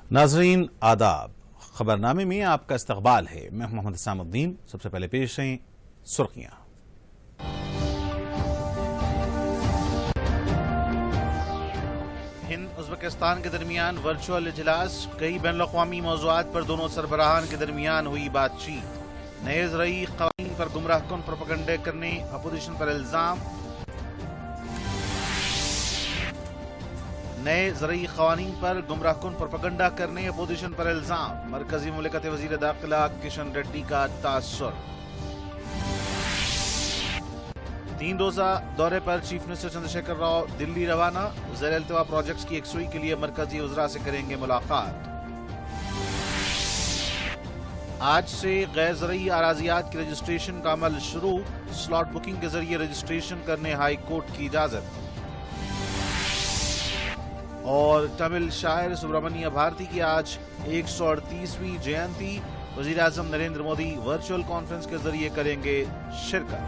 नाजरीन आदाब, खबरनामे में आपका इस्तकबाल है। मैं मोहम्मद इस्लामुद्दीन। सबसे पहले पेश हैं सुर्खियां। हिंद उज़्बेकिस्तान के दरमियान वर्चुअल इजलास, कई बैनुल-अक़वामी मौज़ूआत पर दोनों सरबराहान के दरमियान हुई बातचीत। नए ज़रई क़वानीन पर गुमराहकुन प्रोपेगेंडा करने अपोजिशन पर इल्ज़ाम। नए ज़रई क़वानीन पर गुमराहकुन प्रोपेगेंडा करने अपोजिशन पर इल्ज़ाम। मरकजी मुमलिकत वज़ीर दाखिला किशन रेड्डी का तासुर। 3 रोज़ा दौरे पर चीफ मिनिस्टर चंद्रशेखर राव दिल्ली रवाना। ज़ेर-ए-इल्तिवा प्रोजेक्ट्स की यकसुई के लिए मरकजी वज़रा से करेंगे मुलाकात। आज से गैर ज़रई अराज़ियात की रजिस्ट्रेशन का अमल शुरू। स्लॉट बुकिंग के जरिए रजिस्ट्रेशन करने हाई कोर्ट की इजाज़त। और तमिल शायर सुब्रमण्य भारती की आज 138वीं जयंती। वज़ीर आज़म नरेंद्र मोदी वर्चुअल कॉन्फ्रेंस के जरिए करेंगे शिरकत।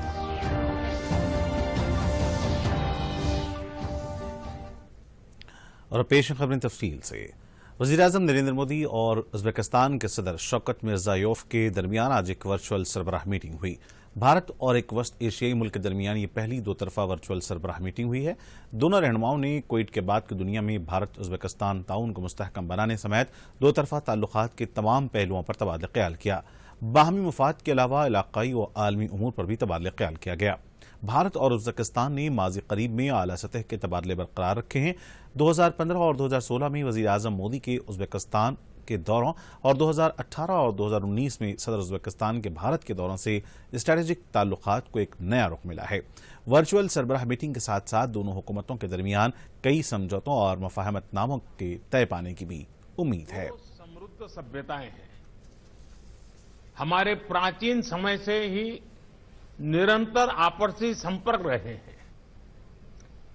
और पेश खबरें तफसील से। वज़ीर आज़म नरेंद्र मोदी और उज़्बेकिस्तान के सदर शौकत मिर्ज़ायोफ के दरमियान आज एक वर्चुअल सरबराह मीटिंग हुई। भारत और एक वस्त एशियाई मुल्क के दरमियान ये पहली दो तरफा वर्चुअल सरबराह मीटिंग हुई है। दोनों रहनुमाओं ने कुवैत के बाद की दुनिया में भारत उज़्बेकिस्तान ताउन को मुस्तहकम बनाने समेत दो तरफा ताल्लुकात के तमाम पहलुओं पर तबादला ख्याल किया। बाहमी मुफाद के अलावा इलाकाई व आलमी उमूर पर भी तबादला ख्याल किया गया। भारत और उज़्बेकिस्तान ने माज़ी करीब में आला सतह के तबादले बरकरार रखे हैं। 2015 और 2016 में वज़ीर आज़म मोदी के उज़्बेकिस्तान के दौरों और 2018 और 2019 में सदर उज़्बेकिस्तान के भारत के दौरों से स्ट्रेटेजिक ताल्लुकात को एक नया रुख मिला है। वर्चुअल सरबराह मीटिंग के साथ साथ दोनों हुकूमतों के दरमियान कई समझौतों और मुफाहमतनामों के तय पाने की भी उम्मीद है। समृद्ध सभ्यताएं हैं, हमारे प्राचीन समय से ही निरंतर आपसी संपर्क रहे हैं।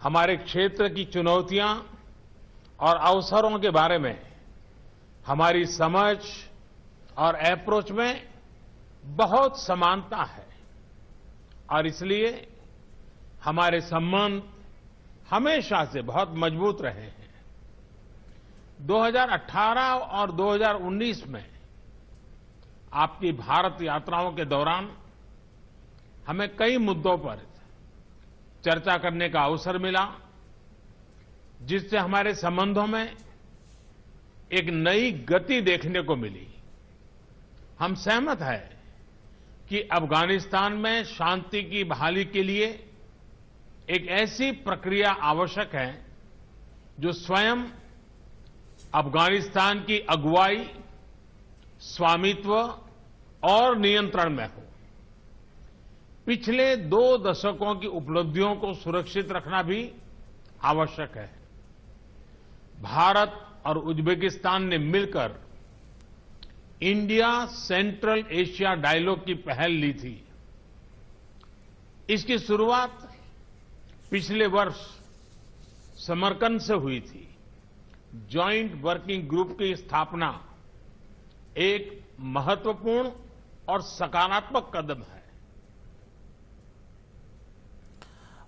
हमारे क्षेत्र की चुनौतियां और अवसरों के बारे में हमारी समझ और अप्रोच में बहुत समानता है और इसलिए हमारे संबंध हमेशा से बहुत मजबूत रहे हैं। 2018 और 2019 में आपकी भारत यात्राओं के दौरान हमें कई मुद्दों पर चर्चा करने का अवसर मिला, जिससे हमारे संबंधों में एक नई गति देखने को मिली। हम सहमत हैं कि अफगानिस्तान में शांति की बहाली के लिए एक ऐसी प्रक्रिया आवश्यक है जो स्वयं अफगानिस्तान की अगुवाई, स्वामित्व और नियंत्रण में हो। पिछले 2 दशकों की उपलब्धियों को सुरक्षित रखना भी आवश्यक है। भारत और उज़्बेकिस्तान ने मिलकर इंडिया सेंट्रल एशिया डायलॉग की पहल ली थी। इसकी शुरुआत पिछले वर्ष समरकंद से हुई थी। जॉइंट वर्किंग ग्रुप की स्थापना एक महत्वपूर्ण और सकारात्मक कदम है।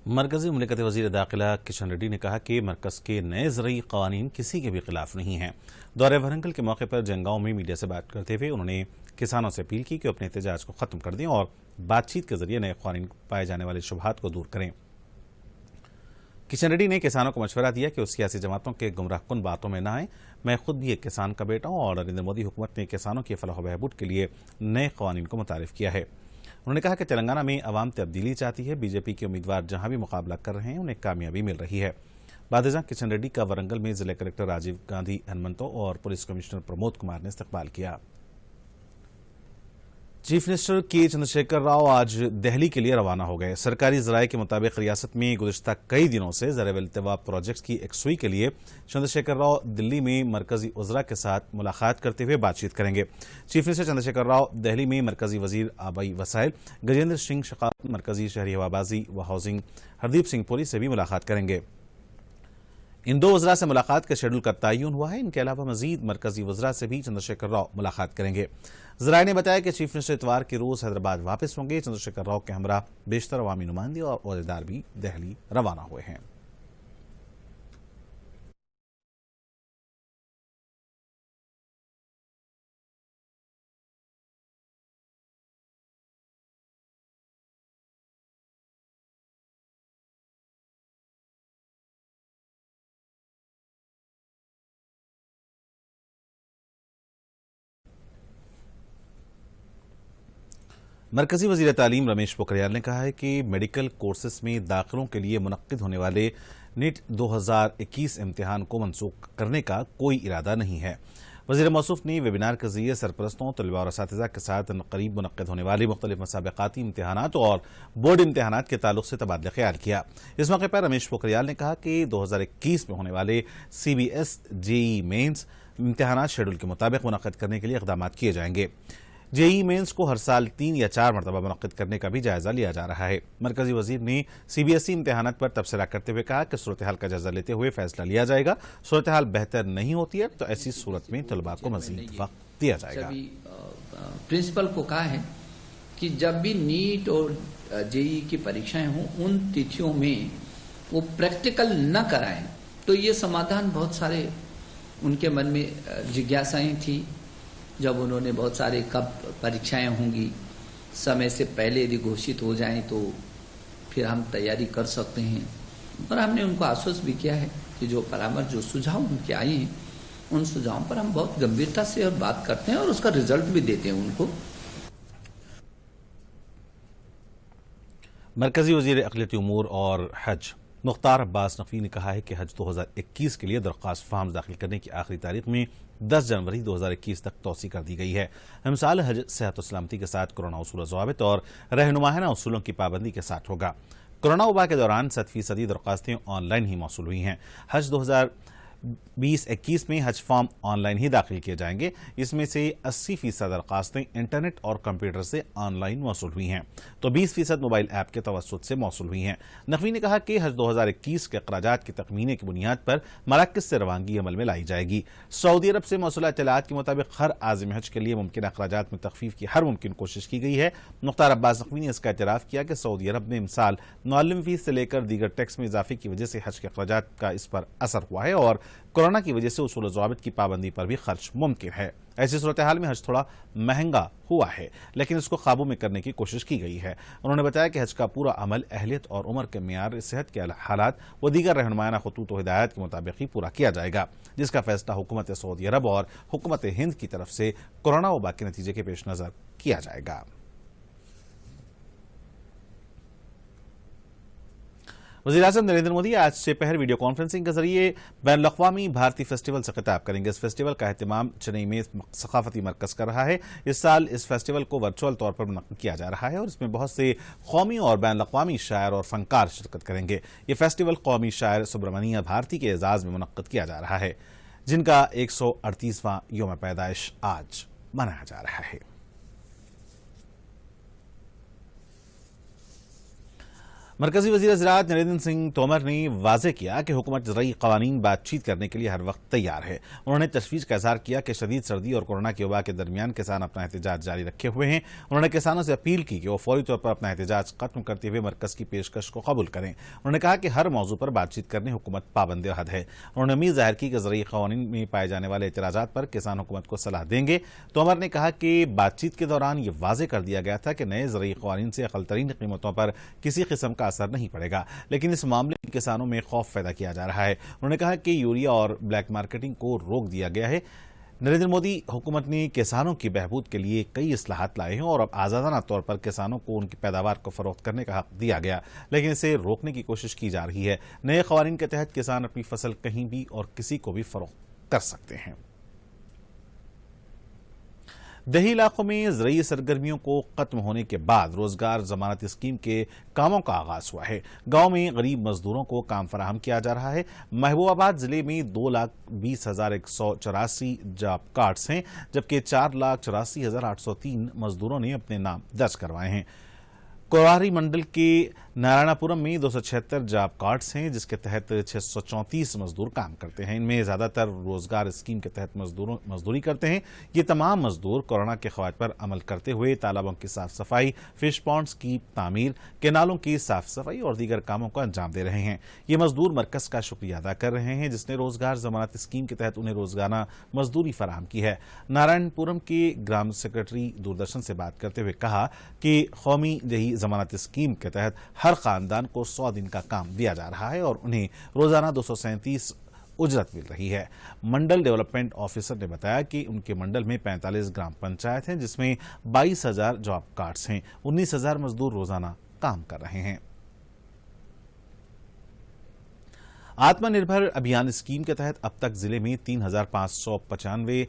मरकजी मुमलिकत वज़ीर दाखिला किशन रेड्डी ने कहा कि मरकज के नए ज़रई क़वानीन किसी के भी खिलाफ नहीं हैं। दौरे वरंगल के मौके पर जंगांव में मीडिया से बात करते हुए उन्होंने किसानों से अपील की कि अपने एहतजाज को ख़त्म कर दें और बातचीत के जरिए नए क़वानीन पाए जाने वाले शुबहात को दूर करें। किशन रेड्डी ने किसानों को मशवरा दिया कि उस सियासी जमातों के गुमराहकुन बातों में न आए। मैं खुद भी एक किसान का बेटा हूं और नरेंद्र मोदी हुकूमत ने किसानों की फलाह बहबूद के लिए नए क़वानीन को मुतारिफ किया है। उन्होंने कहा कि तेलंगाना में अवाम तब्दीली चाहती है। बीजेपी के उम्मीदवार जहां भी मुकाबला कर रहे हैं उन्हें कामयाबी मिल रही है। बादशाह किशन रेड्डी का वरंगल में जिला कलेक्टर राजीव गांधी हनुमंतो और पुलिस कमिश्नर प्रमोद कुमार ने इस्तकबाल किया। चीफ मिनिस्टर के चंद्रशेखर राव आज दिल्ली के लिए रवाना हो गए। सरकारी ज़राए के मुताबिक रियासत में गुज़िश्ता कई दिनों से ज़ेर-ए-इल्तिवा प्रोजेक्ट्स की यकसुई के लिए चंद्रशेखर राव दिल्ली में मरकजी वज़रा के साथ मुलाकात करते हुए बातचीत करेंगे। चीफ मिनिस्टर चंद्रशेखर राव दिल्ली में मरकजी वज़ीर आबाई वसाइल गजेंद्र सिंह शेखावत, मरकजी शहरी हवाबाजी व हाउसिंग हरदीप सिंह पुरी से भी मुलाकात करेंगे। इन 2 वज़रा से मुलाकात का शेड्यूल का तयन हुआ है। इनके अलावा मजीद मरकजी वज़रा से भी चंद्रशेखर राव मुलाकात करेंगे। ज़राए ने बताया कि चीफ मिनिस्टर इतवार के रोज हैदराबाद वापस होंगे। चंद्रशेखर राव के हमरा बेशतर अवामी नुमाइंदे और ओहदेदार भी दिल्ली रवाना हुए हैं। مرکزی وزیر تعلیم رمیش پوکھریال نے کہا ہے کہ میڈیکل کورسز میں داخلوں کے لیے منعقد ہونے والے نیٹ 2021 امتحان کو منسوخ کرنے کا کوئی ارادہ نہیں ہے۔ وزیر موصوف نے ویبینار کے ذریعے سرپرستوں، طلباء اور اساتذہ کے ساتھ قریب منعقد ہونے والے مختلف مسابقاتی امتحانات اور بورڈ امتحانات کے تعلق سے تبادلہ خیال کیا۔ اس موقع پر رمیش پوکھریال نے کہا کہ 2021 میں ہونے والے CBS JEE مینز امتحانات شیڈول کے مطابق منعقد کرنے کے لیے اقدامات کیے جائیں گے۔ JEE مینز کو ہر سال 3 یا 4 مرتبہ منعقد کرنے کا بھی جائزہ لیا جا رہا ہے۔ مرکزی وزیر نے CBSE امتحانات پر تبصرہ کرتے ہوئے کہا کہ صورتحال کا جائزہ لیتے ہوئے فیصلہ لیا جائے گا۔ صورتحال بہتر نہیں ہوتی ہے تو ایسی صورت میں طلباء کو مزید وقت دیا جائے گا۔ پرنسپل کو کہا ہے کہ جب بھی نیٹ اور JEE کی پریکشائیں ہوں ان تتھیوں میں وہ پریکٹیکل نہ کرائیں تو یہ سمادھان بہت سارے ان کے من میں جگیاسائیں تھیں۔ جب انہوں نے بہت سارے کب پریکشائیں ہوں گی سمے سے پہلے یدی گھوشت ہو جائیں تو پھر ہم تیاری کر سکتے ہیں، اور ہم نے ان کو آشوست بھی کیا ہے کہ جو پرامرش جو سجھاؤ ان کے آئے ہیں ان سجھاؤں پر ہم بہت گمبھیرتا سے اور بات کرتے ہیں اور اس کا رزلٹ بھی دیتے ہیں ان کو۔ مرکزی وزیر اقلیتی امور اور حج مختار عباس نقوی نے کہا ہے کہ حج 2021 کے لیے درخواست فارم داخل کرنے کی آخری تاریخ میں 10 جنوری 2021 تک توسیع کر دی گئی ہے۔ امسال حج صحت و سلامتی کے ساتھ کورونا اصول و ضوابط اور رہنمایانہ اصولوں کی پابندی کے ساتھ ہوگا۔ کورونا وبا کے دوران 100% درخواستیں آن لائن ہی موصول ہوئی ہیں۔ حج 2020-21 میں حج فارم آن لائن ہی داخل کیے جائیں گے۔ اس میں سے 80% درخواستیں انٹرنیٹ اور کمپیوٹر سے آن لائن موصول ہوئی ہیں تو 20% موبائل ایپ کے توسط سے موصول ہوئی ہیں۔ نقوی نے کہا کہ حج 2021 کے اخراجات کے تخمینے کی بنیاد پر مراکز سے روانگی عمل میں لائی جائے گی۔ سعودی عرب سے موصولہ اطلاعات کے مطابق ہر عازم حج کے لیے ممکنہ اخراجات میں تخفیف کی ہر ممکن کوشش کی گئی ہے۔ مختار عباس نقوی نے اس کا اعتراف کیا کہ سعودی عرب میں امسال معلم فیس سے لے کر دیگر ٹیکس میں اضافے کی وجہ سے حج کے اخراجات کا اس پر اثر ہوا ہے اور کورونا کی وجہ سے اصول و ضوابط کی پابندی پر بھی خرچ ممکن ہے۔ ایسی صورتحال میں حج تھوڑا مہنگا ہوا ہے لیکن اس کو قابو میں کرنے کی کوشش کی گئی ہے۔ انہوں نے بتایا کہ حج کا پورا عمل اہلیت اور عمر کے معیار، صحت کے حالات و دیگر رہنمایانہ خطوط و ہدایات کے مطابق ہی پورا کیا جائے گا، جس کا فیصلہ حکومت سعودی عرب اور حکومت ہند کی طرف سے کورونا وبا کے نتیجے کے پیش نظر کیا جائے گا۔ وزیراعظم نریندر مودی آج سے پہر ویڈیو کانفرنسنگ کے ذریعے بین الاقوامی بھارتی فیسٹیول سے خطاب کریں گے۔ اس فیسٹیول کا اہتمام چنئی میں ثقافتی مرکز کر رہا ہے۔ اس سال اس فیسٹیول کو ورچوئل طور پر منعقد کیا جا رہا ہے اور اس میں بہت سے قومی اور بین الاقوامی شاعر اور فنکار شرکت کریں گے۔ یہ فیسٹیول قومی شاعر سبرامنیہ بھارتی کے اعزاز میں منعقد کیا جا رہا ہے، جن کا 138واں یوم پیدائش آج منایا جا رہا ہے۔ مرکزی وزیر زراعت نریندر سنگھ تومر نے واضح کیا کہ حکومت زرعی قوانین بات چیت کرنے کے لیے ہر وقت تیار ہے۔ انہوں نے تشویش کا اظہار کیا کہ شدید سردی اور کورونا کی وبا کے درمیان کسان اپنا احتجاج جاری رکھے ہوئے ہیں۔ انہوں نے کسانوں سے اپیل کی کہ وہ فوری طور پر اپنا احتجاج ختم کرتے ہوئے مرکز کی پیشکش کو قبول کریں۔ انہوں نے کہا کہ ہر موضوع پر بات چیت کرنے حکومت پابند عہد ہے۔ انہوں نے امید ظاہر کی کہ زرعی قوانین میں پائے جانے والے اعتراضات پر کسان حکومت کو صلاح دیں گے۔ تومر نے کہا کہ بات چیت کے دوران یہ واضح کر دیا گیا تھا کہ نئے زرعی قوانین سے اقل ترین قیمتوں پر کسی قسم کا اثر نہیں پڑے گا، لیکن اس معاملے میں کسانوں میں خوف پیدا کیا جا رہا ہے۔ انہوں نے کہا کہ یوریا اور بلیک مارکیٹنگ کو روک دیا گیا ہے۔ نریندر مودی حکومت نے کسانوں کی بہبود کے لیے کئی اصلاحات لائے ہیں اور اب آزادانہ طور پر کسانوں کو ان کی پیداوار کو فروخت کرنے کا حق دیا گیا، لیکن اسے روکنے کی کوشش کی جا رہی ہے۔ نئے قوانین کے تحت کسان اپنی فصل کہیں بھی اور کسی کو بھی فروخت کر سکتے ہیں۔ دیہی علاقوں میں زرعی سرگرمیوں کو ختم ہونے کے بعد روزگار ضمانت اسکیم کے کاموں کا آغاز ہوا ہے۔ گاؤں میں غریب مزدوروں کو کام فراہم کیا جا رہا ہے۔ محبوب آباد ضلع میں 2,20,184 جاب کارڈز ہیں، جبکہ 4,84,803 مزدوروں نے اپنے نام درج کروائے ہیں۔ کوراہری منڈل کے نارائنا پورم میں 276 جاب کارڈز ہیں، جس کے تحت 634 مزدور کام کرتے ہیں۔ ان میں زیادہ تر روزگار اسکیم کے تحت مزدوری کرتے ہیں۔ یہ تمام مزدور کورونا کے قواعد پر عمل کرتے ہوئے تالابوں کی صاف صفائی، فش پانڈز کی تعمیر، کینالوں کی صاف صفائی اور دیگر کاموں کو انجام دے رہے ہیں۔ یہ مزدور مرکز کا شکریہ ادا کر رہے ہیں، جس نے روزگار ضمانت اسکیم کے تحت انہیں روزانہ مزدوری فراہم کی ہے۔ نارائن پورم کے گرام سیکرٹری دوردرشن سے بات کرتے ہوئے کہا کہ قومی دیہی ضمانت اسکیم کے تحت ہر خاندان کو 100 دن کا کام دیا جا رہا ہے اور انہیں روزانہ 237 उजरत मिल रही है। मंडल डेवलपमेंट ऑफिसर ने बताया कि उनके मंडल में 45 ग्राम पंचायत हैं, जिसमें 22,000 जॉब कार्ड्स हैं। 19,000 मजदूर रोजाना काम कर रहे हैं। आत्मनिर्भर अभियान स्कीम के तहत अब तक जिले में 3,595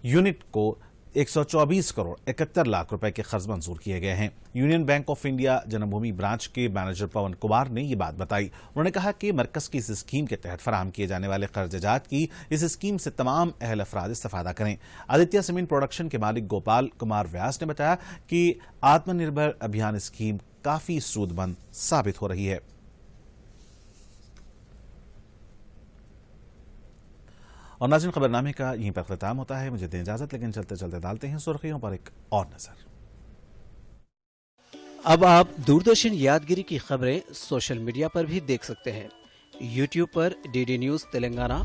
यूनिट को 124 करोड़ 71 लाख रुपए के कर्ज मंजूर किए गए हैं। Union bank of India Janmabhoomi branch के मैनेजर पवन कुमार ने ये बात बताई। उन्होंने कहा कि मरकज की इस स्कीम के तहत फराहम किए जाने वाले कर्जजात की इस स्कीम से तमाम अहल अफराद इस्तेफादा करें। आदित्य सीमेंट प्रोडक्शन के मालिक गोपाल कुमार व्यास ने बताया कि आत्मनिर्भर अभियान स्कीम काफी सूदमंद साबित हो रही है। और नाज़रीन, खबरनामे का यहीं पर ख़त्म होता है। मुझे दें इजाजत, लेकिन चलते चलते डालते हैं सुर्खियों पर एक और नजर। अब आप दूरदर्शन यादगिरी की खबरें सोशल मीडिया पर भी देख सकते हैं। यूट्यूब पर डीडी न्यूज तेलंगाना,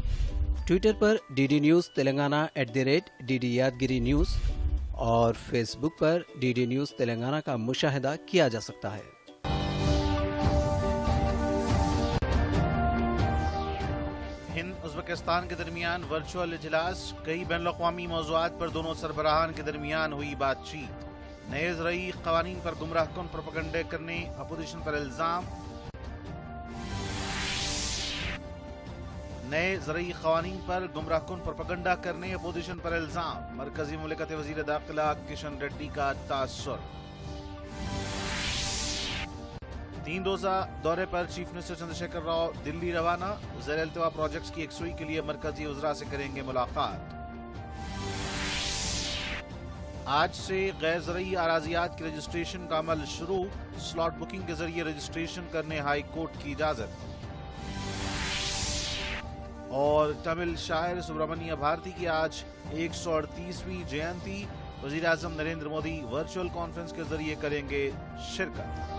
ट्विटर पर डीडी न्यूज तेलंगाना @DD यादगिरी न्यूज और फेसबुक पर डीडी न्यूज तेलंगाना का मुशाहिदा किया जा सकता है। हिंद उज़्बेकिस्तान के दरमियान वर्चुअल इजलास, कई बैनुल-अक़वामी मौज़ूआत पर दोनों सरबराहान के दरमियान हुई बातचीत। नए ज़रई क़वानीन पर गुमराहकुन प्रोपेगेंडा करने अपोजिशन पर इल्ज़ाम। नए ज़रई क़वानीन पर गुमराहकुन प्रोपेगेंडा करने अपोजिशन पर इल्ज़ाम। मरकजी मुमलिकत वज़ीर दाखिला किशन रेड्डी का तासुर। 3 रोज़ा दौरे पर चीफ मिनिस्टर चंद्रशेखर राव दिल्ली रवाना। ज़ेर इल्तिवा प्रोजेक्ट्स की यकसुई के लिए मरकजी वज़रा से करेंगे मुलाकात। आज से गैर ज़रई अराज़ियात की रजिस्ट्रेशन का अमल शुरू। स्लॉट बुकिंग के जरिए रजिस्ट्रेशन करने हाई कोर्ट की इजाजत। और तमिल शायर सुब्रमण्य भारती की आज 138वीं जयंती। वज़ीर आज़म नरेंद्र मोदी वर्चुअल कॉन्फ्रेंस के जरिए करेंगे शिरकत।